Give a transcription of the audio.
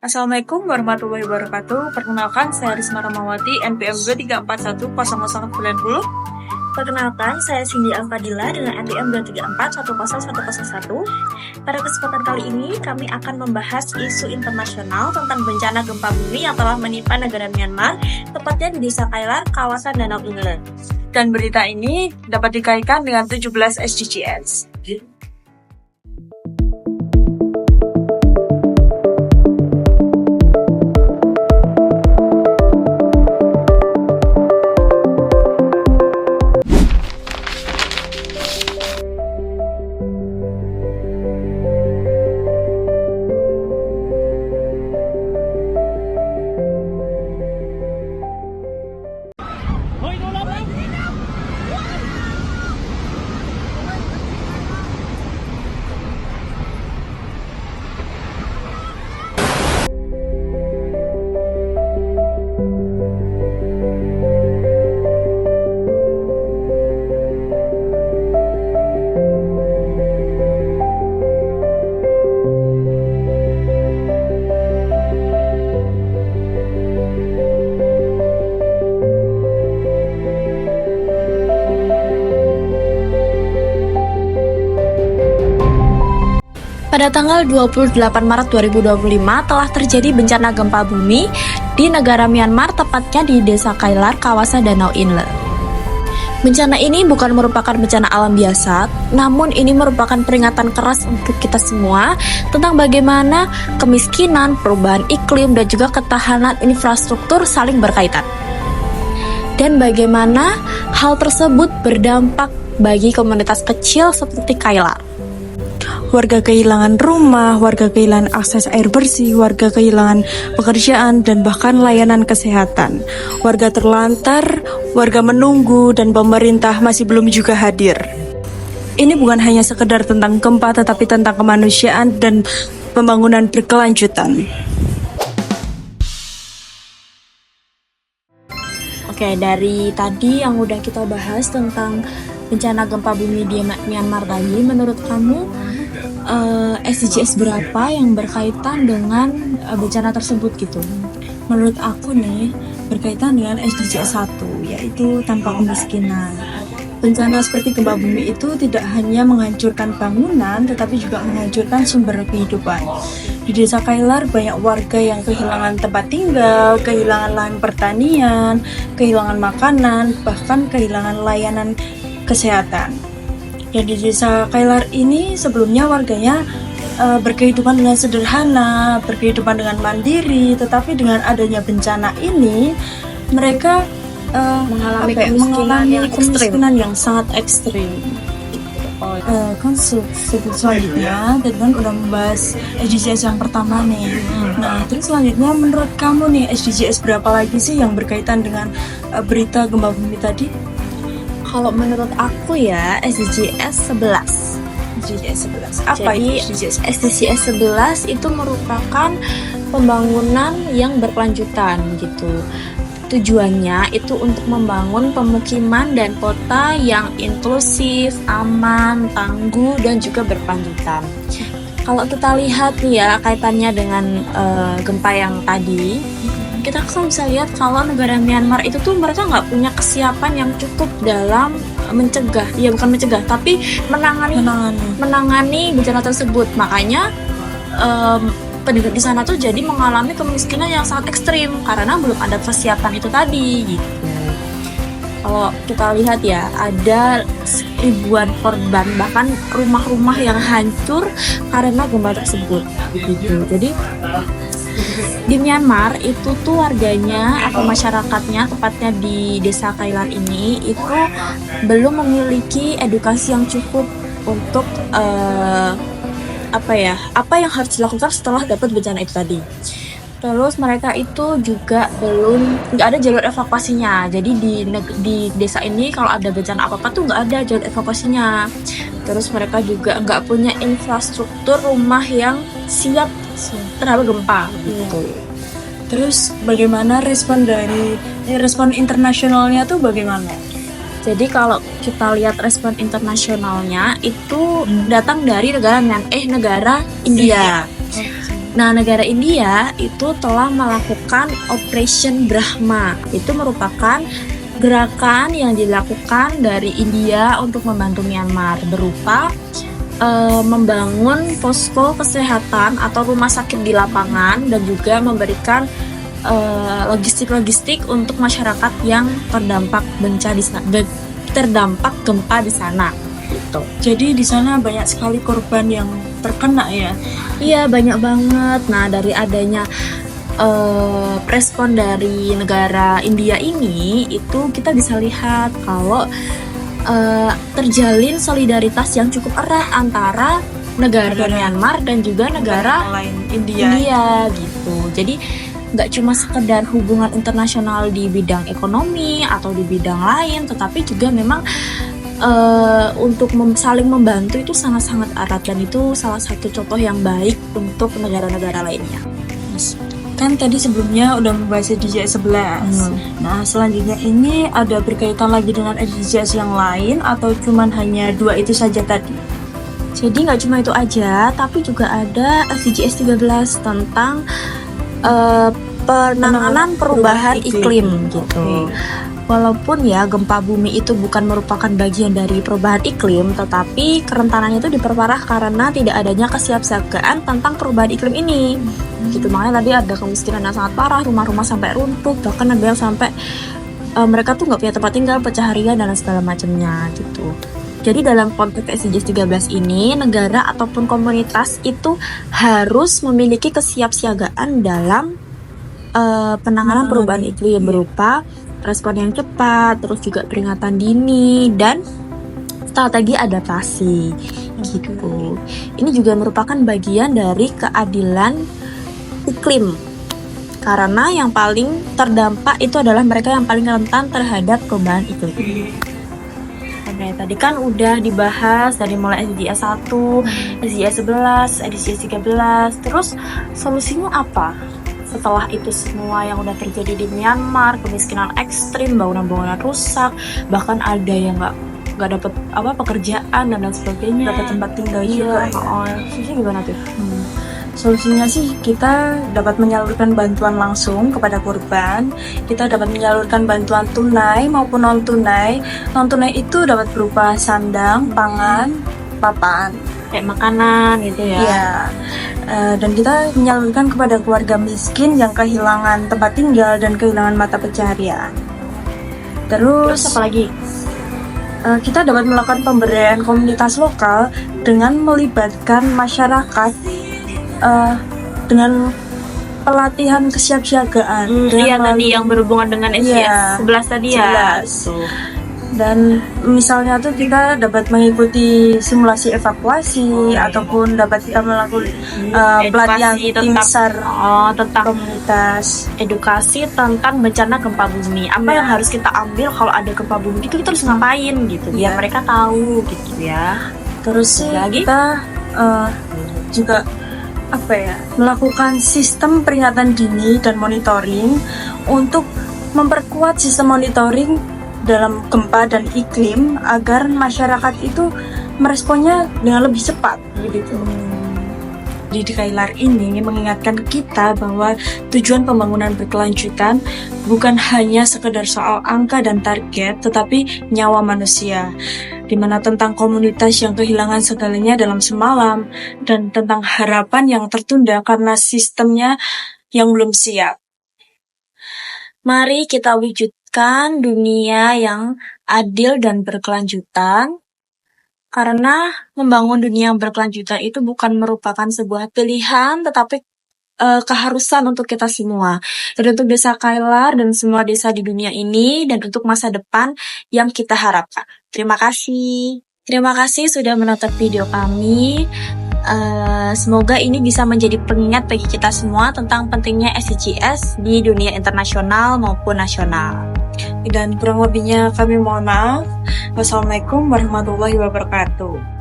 Assalamualaikum warahmatullahi wabarakatuh. Perkenalkan, saya Risma Ramawati, NPM 2341090. Perkenalkan, saya Cindy Alfadila dengan NPM 234100101. Pada kesempatan kali ini, kami akan membahas isu internasional tentang bencana gempa bumi yang telah menimpa negara Myanmar, tepatnya di Desa Kailar, kawasan Danau Inle. Dan berita ini dapat dikaitkan dengan 17 SDGs. Pada tanggal 28 Maret 2025 telah terjadi bencana gempa bumi di negara Myanmar, tepatnya di Desa Kailar, kawasan Danau Inle. Bencana ini bukan merupakan bencana alam biasa, namun ini merupakan peringatan keras untuk kita semua tentang bagaimana kemiskinan, perubahan iklim, dan juga ketahanan infrastruktur saling berkaitan. Dan bagaimana hal tersebut berdampak bagi komunitas kecil seperti Kailar. Warga kehilangan rumah, warga kehilangan akses air bersih, warga kehilangan pekerjaan, dan bahkan layanan kesehatan. Warga terlantar, warga menunggu, dan pemerintah masih belum juga hadir. Ini bukan hanya sekedar tentang gempa, tetapi tentang kemanusiaan dan pembangunan berkelanjutan. Oke, dari tadi yang udah kita bahas tentang bencana gempa bumi di Myanmar tadi, menurut kamu SDGs berapa yang berkaitan dengan bencana tersebut gitu? Menurut aku nih, berkaitan dengan SDGs 1, yaitu tanpa kemiskinan. Bencana seperti gempa bumi itu tidak hanya menghancurkan bangunan, tetapi juga menghancurkan sumber kehidupan. Di Desa Kailar banyak warga yang kehilangan tempat tinggal, kehilangan lahan pertanian, kehilangan makanan, bahkan kehilangan layanan kesehatan. Dan di Desa Kailar ini sebelumnya warganya berkehidupan dengan sederhana, berkehidupan dengan mandiri, tetapi dengan adanya bencana ini mereka Mengalami kemiskinan yang sangat ekstrim. Selanjutnya Dedman udah membahas SDGs yang pertama nih. Nah, terus selanjutnya menurut kamu nih SDGs berapa lagi sih yang berkaitan dengan berita gempa bumi tadi? Kalau menurut aku ya SDGs 11. SDGs 11. Apa Jadi itu SDGs 11 itu merupakan pembangunan yang berkelanjutan gitu. Tujuannya itu untuk membangun pemukiman dan kota yang inklusif, aman, tangguh, dan juga berkelanjutan. Kalau kita lihat nih ya kaitannya dengan gempa yang tadi, kita kan bisa lihat kalau negara Myanmar itu tuh mereka nggak punya kesiapan yang cukup dalam mencegah, ya bukan mencegah, tapi menangani bencana tersebut. Makanya penduduk di sana tuh jadi mengalami kemiskinan yang sangat ekstrim karena belum ada persiapan itu tadi gitu. Kalau kita lihat ya ada ribuan korban, bahkan rumah-rumah yang hancur karena gempa tersebut gitu. Jadi di Myanmar itu tuh warganya atau masyarakatnya, tepatnya di Desa Kailar ini, itu belum memiliki edukasi yang cukup untuk apa yang harus dilakukan setelah dapat bencana itu tadi. Terus mereka itu juga nggak ada jalur evakuasinya. Jadi di desa ini kalau ada bencana apa tuh nggak ada jalur evakuasinya. Terus mereka juga nggak punya infrastruktur rumah yang siap terhadap gempa gitu. Terus bagaimana respon internasionalnya tuh bagaimana? Jadi kalau kita lihat respon internasionalnya itu datang dari negara India. Nah, negara India itu telah melakukan Operation Brahma. Itu merupakan gerakan yang dilakukan dari India untuk membantu Myanmar berupa membangun posko kesehatan atau rumah sakit di lapangan dan juga memberikan logistik-logistik untuk masyarakat yang terdampak terdampak gempa di sana. Gitu. Jadi di sana banyak sekali korban yang terkena ya. Iya, banyak banget. Nah, dari adanya respon dari negara India ini, itu kita bisa lihat kalau terjalin solidaritas yang cukup erat antara negara Myanmar dan juga negara lain India gitu. Jadi nggak cuma sekedar hubungan internasional di bidang ekonomi atau di bidang lain, tetapi juga memang untuk saling membantu itu sangat-sangat erat, dan itu salah satu contoh yang baik untuk negara-negara lainnya. Kan tadi sebelumnya udah membahas SDGs 11. Nah, selanjutnya ini ada berkaitan lagi dengan SDGs yang lain atau cuman hanya 2 itu saja tadi? Jadi nggak cuma itu aja, tapi juga ada SDGs 13 tentang penanganan perubahan iklim gitu. Walaupun ya gempa bumi itu bukan merupakan bagian dari perubahan iklim, tetapi kerentanannya itu diperparah karena tidak adanya kesiapsiagaan tentang perubahan iklim ini. Gitu, makanya tadi ada kemiskinan yang sangat parah, rumah-rumah sampai runtuh, bahkan ada yang sampai mereka tuh nggak punya tempat tinggal, pencaharian dan segala macamnya gitu. Jadi dalam konteks SDGs 13 ini, negara ataupun komunitas itu harus memiliki kesiapsiagaan dalam penanganan perubahan iklim berupa respon yang cepat, terus juga peringatan dini dan strategi adaptasi gitu. Ini juga merupakan bagian dari keadilan iklim. Karena yang paling terdampak itu adalah mereka yang paling rentan terhadap perubahan iklim. Oke, tadi kan udah dibahas dari mulai SDGs 1, SDGs 11, SDGs 13. Terus solusinya apa? Setelah itu semua yang udah terjadi di Myanmar, kemiskinan ekstrim, bangunan-bangunan rusak, bahkan ada yang nggak dapat pekerjaan dan lain sebagainya, Dapat tempat tinggal juga. Solusinya gimana tuh? Solusinya sih kita dapat menyalurkan bantuan langsung kepada korban. Kita dapat menyalurkan bantuan tunai maupun non tunai. Non tunai itu dapat berupa sandang, pangan, papan, Kayak makanan gitu ya. Iya. Dan kita menyalurkan kepada keluarga miskin yang kehilangan tempat tinggal dan kehilangan mata pencaharian. Terus apa lagi? Kita dapat melakukan pemberdayaan komunitas lokal dengan melibatkan masyarakat dengan pelatihan kesiapsiagaan. Iya, tadi yang berhubungan dengan SDGs 11 tadi ya. 11. Dan misalnya tuh kita dapat mengikuti simulasi evakuasi ataupun dapat kita melakukan pelatihan tim SAR tentang komunitas. edukasi tentang bencana gempa bumi. Apa yang harus kita ambil kalau ada gempa bumi itu, kita harus ngapain gitu biar mereka tahu gitu ya. Terus sih Lagi? kita juga melakukan sistem peringatan dini dan monitoring untuk memperkuat sistem monitoring dalam gempa dan iklim agar masyarakat itu meresponnya dengan lebih cepat begitu. Di Kailar ini mengingatkan kita bahwa tujuan pembangunan berkelanjutan bukan hanya sekedar soal angka dan target, tetapi nyawa manusia, di mana tentang komunitas yang kehilangan segalanya dalam semalam dan tentang harapan yang tertunda karena sistemnya yang belum siap. Mari kita wujudkan dunia yang adil dan berkelanjutan, karena membangun dunia yang berkelanjutan itu bukan merupakan sebuah pilihan, tetapi keharusan untuk kita semua, dan untuk desa Kailar dan semua desa di dunia ini, dan untuk masa depan yang kita harapkan. Terima kasih sudah menonton video kami. Semoga ini bisa menjadi pengingat bagi kita semua tentang pentingnya SDGs di dunia internasional maupun nasional. Dan kurang lebihnya kami mohon maaf. Wassalamualaikum warahmatullahi wabarakatuh.